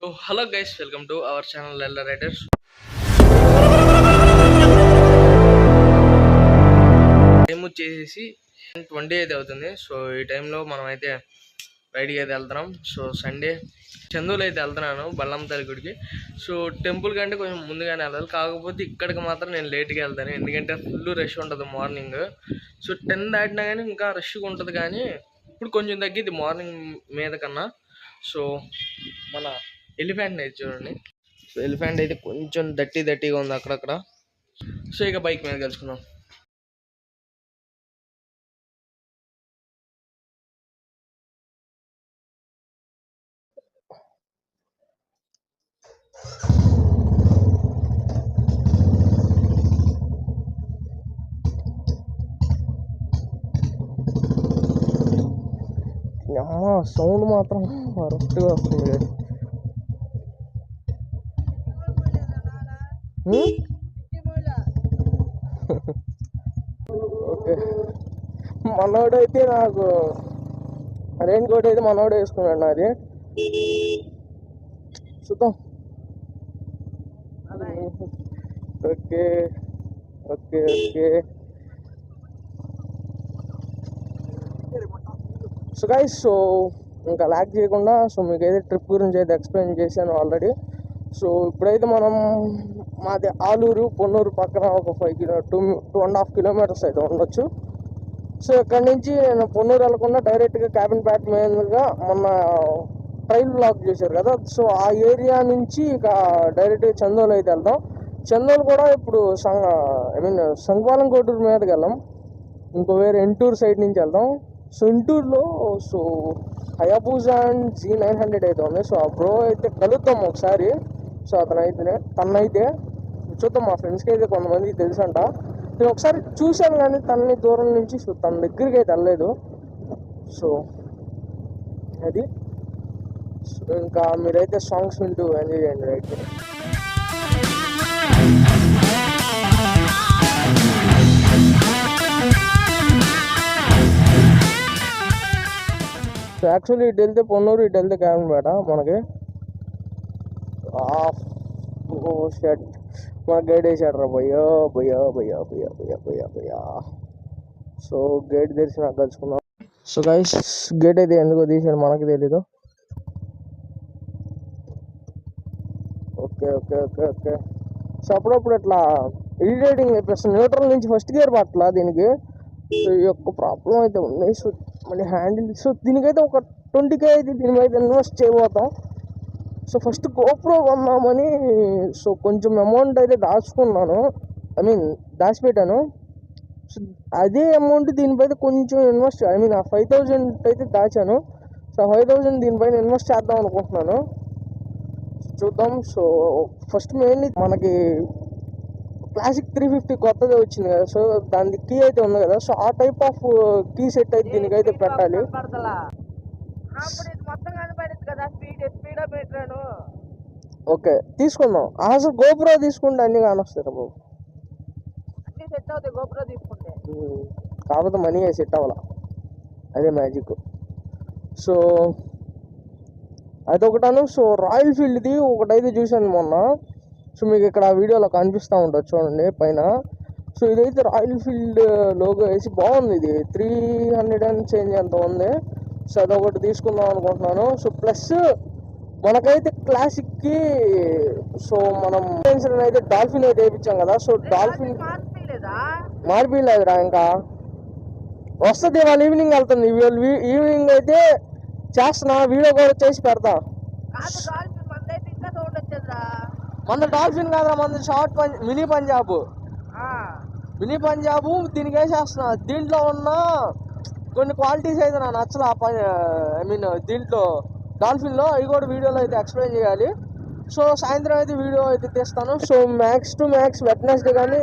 So, hello guys, welcome to our channel Lella Riders. Time వచ్చేసి 20 అయితే అవుతుంది. So ఈ టైంలో మనం అయితే రైడ్కి అయితే వెళ్తున్నాం. సో సండే చందులు అయితే వెళ్తున్నాను బల్లంతల్లి గుడికి. సో టెంపుల్ కంటే కొంచెం ముందుగానే వెళ్ళాలి, కాకపోతే ఇక్కడికి మాత్రం నేను లేట్గా వెళ్తాను, ఎందుకంటే ఫుల్ రష్ ఉంటుంది మార్నింగ్. సో 10 దాటినా కానీ ఇంకా రష్గా ఉంటుంది, కానీ ఇప్పుడు కొంచెం తగ్గిద్ది మార్నింగ్ మీద కన్నా. సో మన ఎలిఫెంట్ అయితే చూడండి. సో ఎలిఫెంట్ అయితే కొంచెం దట్టిగా ఉంది అక్కడక్కడ. సో ఇక బైక్ మీద కలుసుకుందాం. అమ్మ సౌండ్ మాత్రం వరస్ట్గా వస్తుంది. ఓకే, మనోడైతే నాకు రెయిన్ కోట్ అయితే మనోడు వేసుకున్నాడు నాది. చూద్దాం. Okay okay okay so guys, so ఇంకా ల్యాక్ చేయకుండా సో మీకైతే ట్రిప్ గురించి అయితే ఎక్స్ప్లెయిన్ చేశాను ఆల్రెడీ. సో ఇప్పుడైతే మనం మాది ఆలూరు పొన్నూరు పక్కన ఒక 2.5 కిలోమీటర్స్ అయితే ఉండొచ్చు. సో ఇక్కడ నుంచి నేను పొన్నూరు వెళ్ళకుండా డైరెక్ట్గా క్యాబిన్ ప్యాట్ మీదుగా మొన్న ట్రైల్ బ్లాక్ చేశారు కదా, సో ఆ ఏరియా నుంచి ఇక డైరెక్ట్గా చందోలు అయితే వెళ్దాం. చందోలు కూడా ఇప్పుడు సంగపాలెం కోటూరు మీదకి వెళ్ళాం, ఇంకో వేరే ఎంటూరు సైడ్ నుంచి వెళ్దాం. సో ఇంటూరులో సో హయాబూజా అండ్ Z900 అయితే ఉంది. సో ఆ బ్రో అయితే కలుద్దాం ఒకసారి. సో తనైతే చూద్దాం, మా ఫ్రెండ్స్కి అయితే కొంతమందికి తెలుసు అంట. నేను ఒకసారి చూశాను కానీ తనని దూరం నుంచి, సో తన దగ్గరికి అయితే వెళ్ళలేదు. సో అది ఇంకా మీరైతే సాంగ్స్ వింటూ ఎంజాయ్ చేయండి రైట్. సో యాక్చువల్లీ ఇటు వెళ్తే పొన్నూరు, ఇటు వెళ్తే క్యాబిన్పేట మనకి. షర్ట్ మన గైడ్ వేసాడు రా భయ్యా భయ్యా భయ్యా భయ్యా భయ్యా భయ్యా భయ్యా. సో గేట్ తెరిచి నాకు కలుసుకుందాం. సో గైస్, గేట్ అయితే ఎందుకో తీసాడు మనకి తెలీదు. Okay okay okay okay so అప్పుడప్పుడు ఇట్లా ఇరిటేటింగ్ అయిపోతుంది, న్యూట్రల్ నుంచి ఫస్ట్ గేర్ పట్ల దీనికి. సో ఈ యొక్క ప్రాబ్లం అయితే ఉంది. సో మళ్ళీ హ్యాండిల్, సో దీనికైతే ఒక 20K అయితే దీని మీద ఇన్వెస్ట్ చేయబోతాం. సో ఫస్ట్ గోప్రో కొందామని సో కొంచెం అమౌంట్ అయితే దాచుకున్నాను, దాచిపెట్టాను. సో అదే అమౌంట్ దీనిపైన కొంచెం ఇన్వెస్ట్, ఆ 5,000 అయితే దాచాను. సో 5,000 దీనిపైన ఇన్వెస్ట్ చేద్దాం అనుకుంటున్నాను, చూద్దాం. సో ఫస్ట్ మెయిన్లీ మనకి క్లాసిక్ 350 కొత్తగా వచ్చింది కదా, సో దాని కీ అయితే ఉంది కదా, సో ఆ టైప్ ఆఫ్ కీ సెట్ అయితే దీనికైతే పెట్టాలి. ఓకే తీసుకుందాం. అసలు గోప్రో తీసుకుంటే అన్ని కానొస్తాయి బాబు, సెట్ అవుతాయి గోప్రో తీసుకుంటే. కాకపోతే మనీ సెట్ అవ్వాల, అదే మ్యాజిక్. సో అదొకటాను. సో రాయల్ ఫీల్డ్ది ఒకటైతే చూశాను మొన్న, సో మీకు ఇక్కడ వీడియోలో కనిపిస్తూ ఉంటుంది చూడండి పైన. సో ఇదైతే రాయల్ ఫీల్డ్ లోగో వేసి బాగుంది, ఇది 300 అండ్ చేంజ్ ఎంత ఉంది. సో అదొకటి తీసుకుందాం అనుకుంటున్నాను. సో ప్లస్ మనకైతే క్లాసిక్కి సో మనం అయితే డాల్ఫిన్ అయితే వేయించాం కదా, సో డాల్ఫిన్ మార్పిలేదురా, ఇంకా వస్తుంది వాళ్ళ ఈవినింగ్ వెళ్తుంది. ఈవినింగ్ అయితే చేస్తున్నా, వీడియో కూడా చేసి పెడతా. మన డాల్ఫిన్ కాదురా, మన షార్ట్ మినీ పంజాబ్ దీనికి వేసేస్తున్నా. దీంట్లో ఉన్న కొన్ని క్వాలిటీస్ అయితే నాకు నచ్చలు, దీంట్లో డాల్ఫిన్లో అవి కూడా వీడియోలో అయితే ఎక్స్ప్లెయిన్ చేయాలి. సో సాయంత్రం అయితే వీడియో అయితే తీస్తాను. So max to max Wednesday కానీ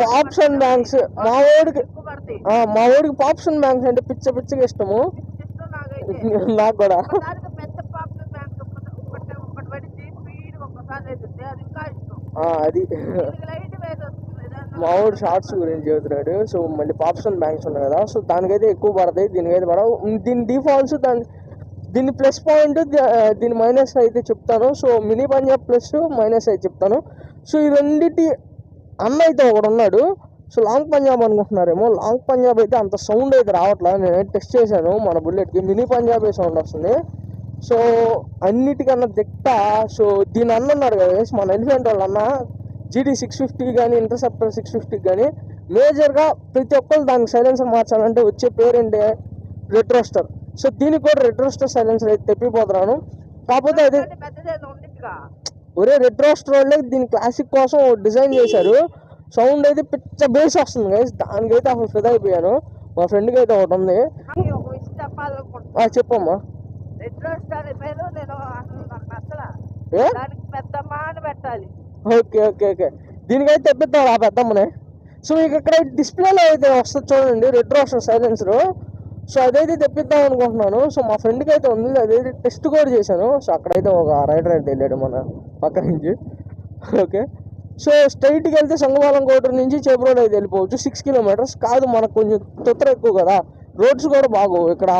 పాప్స్ అండ్ బ్యాంక్స్ మా ఓడికి పాప్స్ అండ్ బ్యాంక్స్ అంటే పిచ్చగా ఇష్టము నాకు కూడా. అది మా ఊరు షార్ట్స్ గురించి చెబుతున్నాడు. సో మళ్ళీ పాప్స్టోన్ బ్యాంక్స్ ఉన్నాయి కదా, సో దానికైతే ఎక్కువ పడతాయి, దీనికైతే పడవు. దీని డిఫాల్ట్స్ దీని ప్లస్ పాయింట్, దీని మైనస్ అయితే చెప్తాను. So mini Punjab plus minus అయితే చెప్తాను. సో ఈ రెండింటి అన్న అయితే ఒకడు ఉన్నాడు. సో లాంగ్ పంజాబ్ అనుకుంటున్నారేమో, లాంగ్ పంజాబ్ అయితే అంత సౌండ్ అయితే రావట్లేదు. నేను టెస్ట్ చేశాను మన బుల్లెట్కి, మినీ పంజాబే సౌండ్ వస్తుంది. సో అన్నిటికన్నా దిట్ట. సో దీని అన్న ఉన్నాడు కదా మన ఎలిఫెంట్ వాళ్ళ అన్న, GT650 కానీ ఇంటర్సెప్టర్ 650 కానీ మేజర్గా ప్రతి ఒక్కరు దానికి సైలెన్సర్ మార్చాలంటే వచ్చే పేరేంటి, రెట్రోస్టర్. సో దీనికి కూడా రెట్రోస్టర్ సైలెన్సర్ అయితే తెప్పిపోతున్నాను. కాకపోతే అది ఒరే రెట్రోస్టర్ వాళ్ళే దీని క్లాసిక్ కోసం డిజైన్ చేశారు. సౌండ్ అయితే పిచ్చ బేస్ వస్తుంది గైస్, దానికైతే అసలు ఫిదా అయిపోయాను. మా ఫ్రెండ్కి అయితే ఒకటి ఉంది. చెప్పమ్మా. ఓకే ఓకే ఓకే, దీనికైతే తెప్పిస్తాడు ఆ పెద్దమ్మనే. సో మీకు ఇక్కడ డిస్ప్లేలో అయితే వస్తుంది చూడండి రెట్రోస్టర్ సైలెన్సర్. సో అదైతే తెప్పిద్దాం అనుకుంటున్నాను. సో మా ఫ్రెండ్కి అయితే ఉంది, అదైతే టెస్ట్ కూడా చేశాను. సో అక్కడైతే ఒక రైడర్ అయితే వెళ్ళాడు మన పక్క నుంచి. ఓకే, సో స్ట్రైట్కి వెళ్తే సంగవాలం కోటూరు నుంచి చేబ్రోడ్ అయితే వెళ్ళిపోవచ్చు. 6 కిలోమీటర్స్ కాదు, మనకు కొంచెం తొత్తర ఎక్కువ కదా, రోడ్స్ కూడా బాగోవు ఇక్కడ.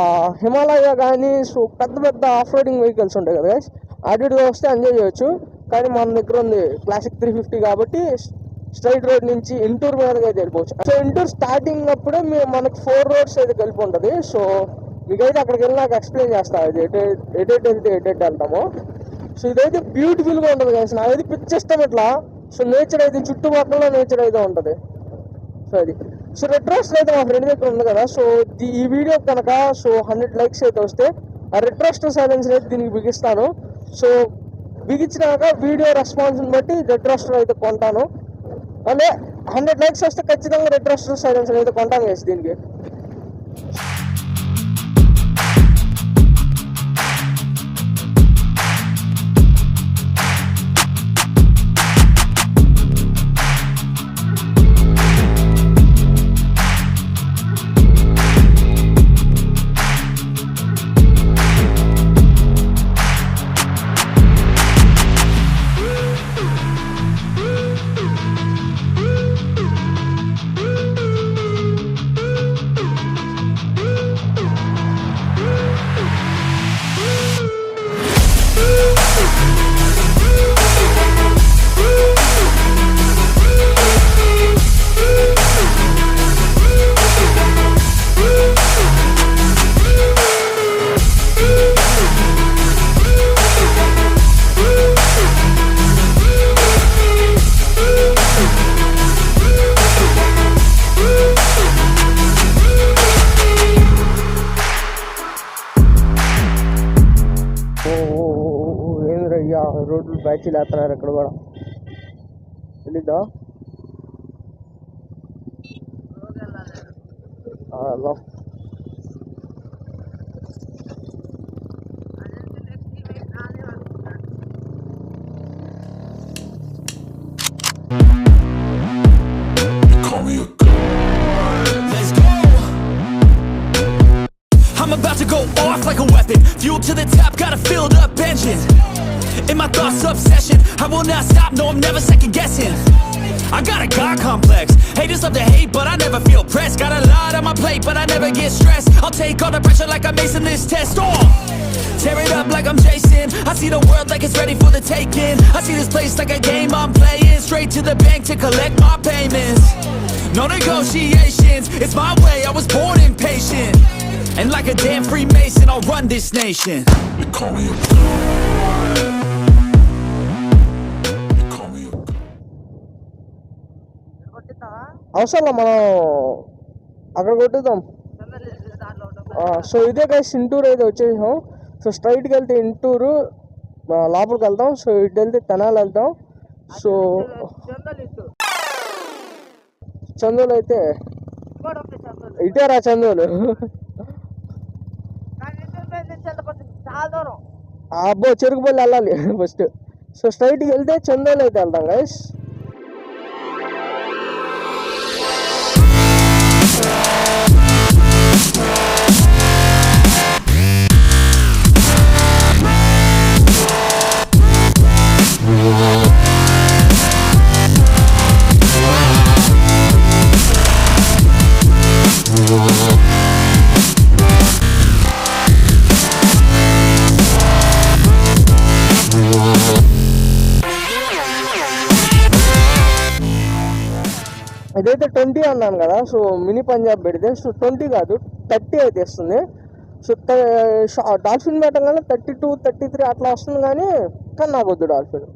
హిమాలయ కానీ సో పెద్ద పెద్ద ఆఫ్ రోడింగ్ వెహికల్స్ ఉంటాయి కదా, అటుగా వస్తే ఎంజాయ్ చేయొచ్చు. కానీ మన దగ్గర ఉంది క్లాసిక్ 350 కాబట్టి స్ట్రైట్ రోడ్ నుంచి ఇంటూర్ మీదగా అయితే వెళ్ళిపోవచ్చు. సో ఇంటూర్ స్టార్టింగ్ అప్పుడే మనకి 4 రోడ్స్ అయితే కలిపి ఉంటుంది. సో మీకైతే అక్కడికి వెళ్ళినాక ఎక్స్ప్లెయిన్ చేస్తా అది ఎటెట్ వెళ్తే ఎటెట్ వెళ్తాము. సో ఇదైతే బ్యూటిఫుల్గా ఉంటుంది కదా, నాకైతే పిచ్చిష్టం ఇట్లా. సో నేచర్ అయితే చుట్టుపక్కల నేచర్ అయితే ఉంటుంది. సో అది సో రెట్రోస్టర్ అయితే మా ఫ్రెండ్ దగ్గర ఉంది కదా. సో ఈ వీడియో కనుక సో 100 లైక్స్ అయితే వస్తే ఆ రెట్రోస్టర్ సైలెన్సర్ అయితే దీనికి బిగిస్తాను. సో బిగించినాక వీడియో రెస్పాన్స్ని బట్టి రెట్రోస్టర్ అయితే కొంటాను. అంటే 100 లైక్స్ వస్తే ఖచ్చితంగా రెట్రోస్టర్ సైలెన్సర్ అయితే కొంటాను వేసి దీనికి. రోడ్లు బ్యాచ్లు వేస్తున్నారు ఇక్కడ కూడా, తెలీదా? I'm about to go off like a weapon, fuel to the top, got a filled up engine. In my thoughts obsession, I will not stop, no I'm never second guessing. I got a God complex, haters love to hate but I never feel pressed. Got a lot on my plate but I never get stressed. I'll take all the pressure like I'm acing this test. Tear it up like I'm Jason, I see the world like it's ready for the taking. I see this place like a game I'm playing, straight to the bank to collect my payments. No negotiations, it's my way, I was born impatient. And like a damn Freemason, I'll run this nation. They call me a god. They call me a god. అవసరం మనం అక్కడ కొట్టుదాం. So ఇదే guys ఇంటూర్ అయితే వచ్చేసాం. So స్ట్రైట్కి వెళ్తే ఇంటూరు లోపలికి వెళ్తాం. So ఇటు వెళ్తే తెనాలి వెళ్తాం. సో చందోలు అయితే ఇటేరా చందోలు. అబ్బో చెరుకుపల్లి వెళ్ళాలి ఫస్ట్. సో స్ట్రైట్కి వెళ్తే చందోలు అయితే వెళ్తాం గైస్. అదైతే 20 అన్నాను కదా. సో మినీ పంజాబ్ పెడితే సో 20 కాదు 30 అయితే ఇస్తుంది. సో డాల్ఫిన్ పెట్టగానే 32, 33 అట్లా వస్తుంది, కానీ నాకు వద్దు డాల్ఫిన్.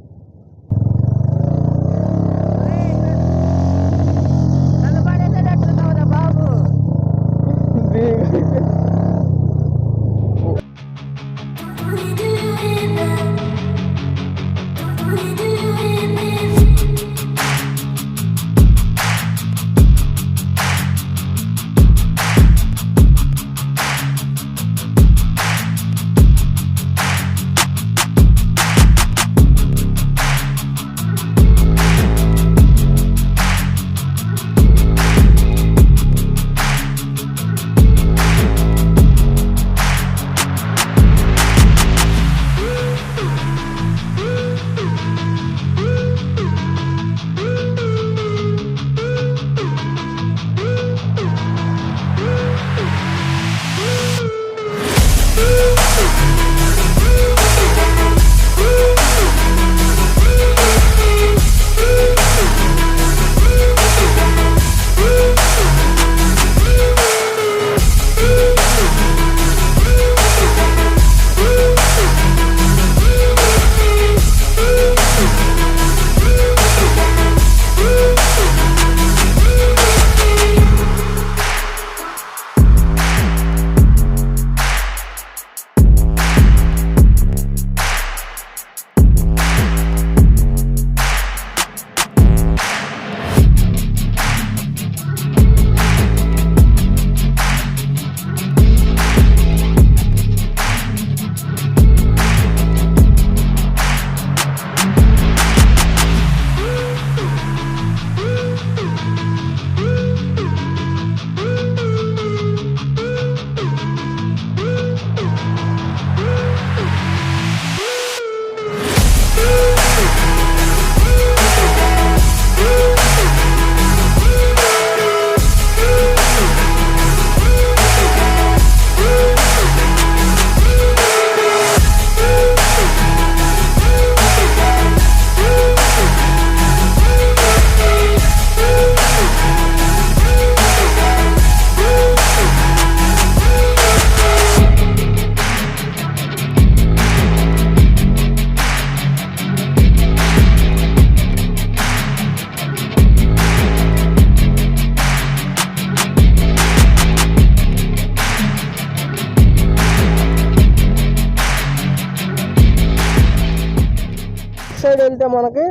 సైడ్ వెళ్తే మనకి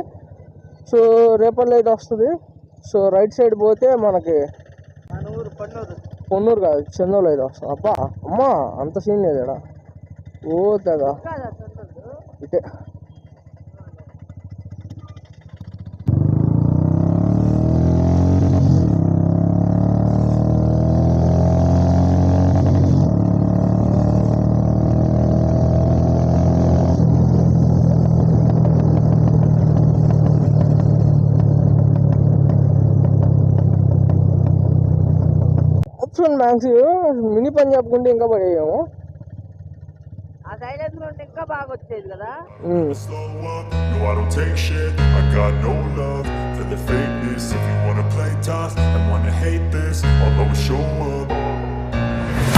సో రేపల్లి అయితే వస్తుంది. సో రైట్ సైడ్ పోతే మనకి పొన్నూరు కాదు చెన్నూరు అయితే వస్తుంది. అబ్బా అమ్మా అంత సీన్ లేదు ఇక్కడ. ఓ తెగ ఇటే మ్యాక్స్ మినీ పంజాబ్ గుంటే ఇంకా పడేయేమో. ఆ సైలెన్స్ లో ఉంటే ఇంకా బాగా వచ్చేది కదా. No, I don't take shit. I got no love for the fakeness. If you wanna play tough and wanna hate this, I'll always show up.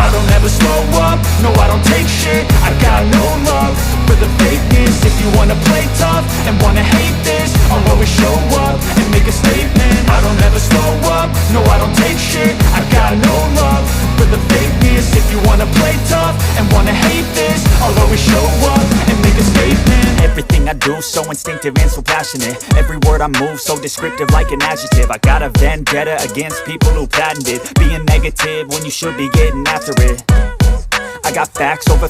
I don't ever slow up. No, I don't take shit. I got no love for the fakeness. If you wanna play tough and wanna hate this, I'll always show up and make a statement. I don't ever slow up. No, I don't take shit. I got no love for the fakeness. If you wanna play tough and wanna hate this, I'll always show up and make a statement. Everything I do so instinctive and so passionate. Every word I move so descriptive like an adjective. I got a vendetta against people who patented being negative when you should be getting after it. I got facts over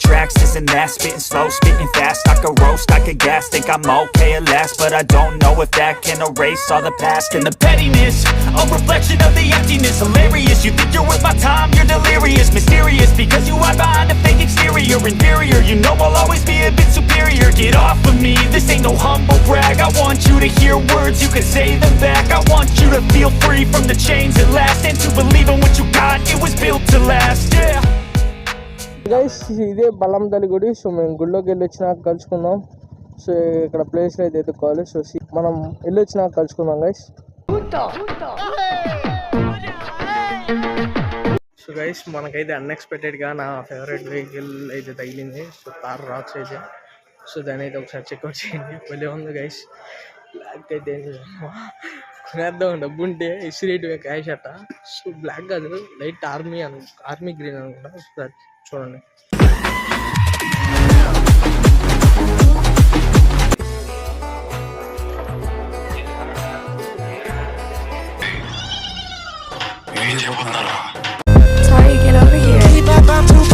tracks, this and that. Spitting slow, spitting fast, I could roast, I could gas. Think I'm okay at last, but I don't know if that can erase all the past. And the pettiness, a reflection of the emptiness. Hilarious, you think you're worth my time, you're delirious. Mysterious, because you hide behind a fake exterior. Inferior, you know I'll always be a bit superior. Get off of me, this ain't no humble brag. I want you to hear words, you can say them back. I want you to feel free from the chains at last, and to believe in what you got, it was built to last, yeah. Guys ఇదే బల్లంతల్లి గుడి. So మేము గుడిలోకి వెళ్ళి వచ్చినాక కలుసుకుందాం. So ఇక్కడ ప్లేస్లో అయితే ఎత్తుకోవాలి. సో మనం వెళ్ళి వచ్చినాక కలుసుకుందాం గైస్. సో గైస్ మనకైతే అన్ఎక్స్పెక్టెడ్గా నా ఫేవరెట్ వెహికల్ అయితే తగిలింది. సో తార్ రాక్స్ అయితే. సో దాని అయితే ఒకసారి చెక్అవుట్ చేయండి. భలే ఉంది గైస్. బ్లాక్ అయితే కొనేద్దాం డబ్బు ఉంటే ఇసిరేట్ క్యాష్ అట్ట. సో బ్లాక్ కాదు, లైట్ ఆర్మీ గ్రీన్ అనుకుంటా. సో అది చూడండి. Sorry, get over here.